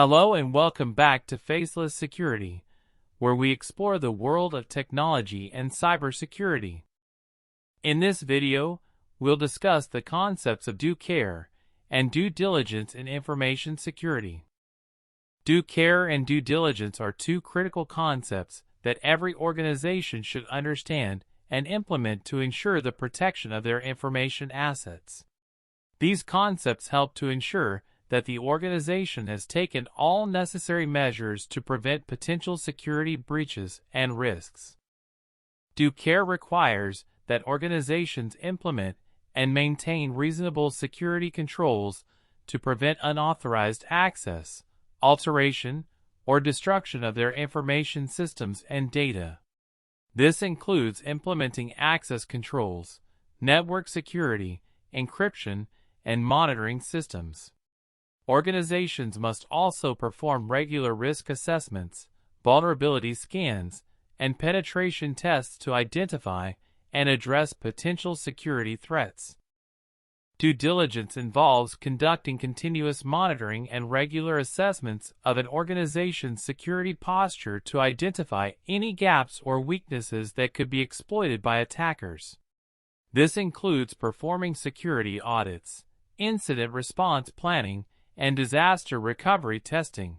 Hello and welcome back to Faceless Security, where we explore the world of technology and cybersecurity. In this video, we'll discuss the concepts of due care and due diligence in information security. Due care and due diligence are two critical concepts that every organization should understand and implement to ensure the protection of their information assets. These concepts help to ensure that the organization has taken all necessary measures to prevent potential security breaches and risks. Due care requires that organizations implement and maintain reasonable security controls to prevent unauthorized access, alteration, or destruction of their information systems and data. This includes implementing access controls, network security, encryption, and monitoring systems. Organizations must also perform regular risk assessments, vulnerability scans, and penetration tests to identify and address potential security threats. Due diligence involves conducting continuous monitoring and regular assessments of an organization's security posture to identify any gaps or weaknesses that could be exploited by attackers. This includes performing security audits, incident response planning, and disaster recovery testing.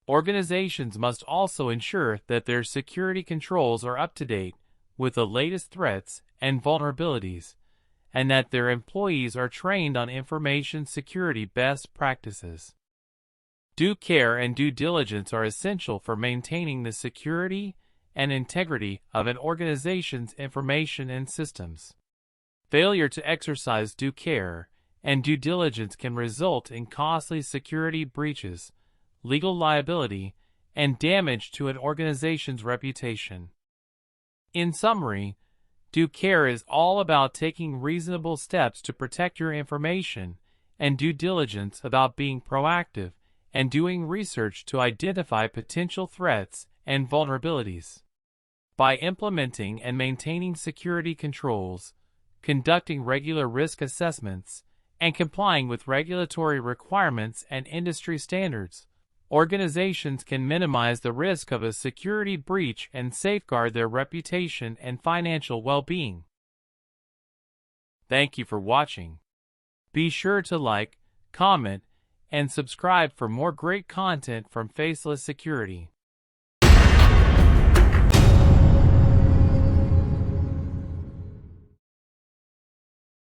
Organizations must also ensure that their security controls are up to date with the latest threats and vulnerabilities, and that their employees are trained on information security best practices. Due care and due diligence are essential for maintaining the security and integrity of an organization's information and systems. Failure to exercise due care and due diligence can result in costly security breaches, legal liability, and damage to an organization's reputation. In summary, due care is all about taking reasonable steps to protect your information, and due diligence about being proactive and doing research to identify potential threats and vulnerabilities. By implementing and maintaining security controls, conducting regular risk assessments, and complying with regulatory requirements and industry standards, organizations can minimize the risk of a security breach and safeguard their reputation and financial well-being. Thank you for watching. Be sure to like, comment, and subscribe for more great content from Faceless Security.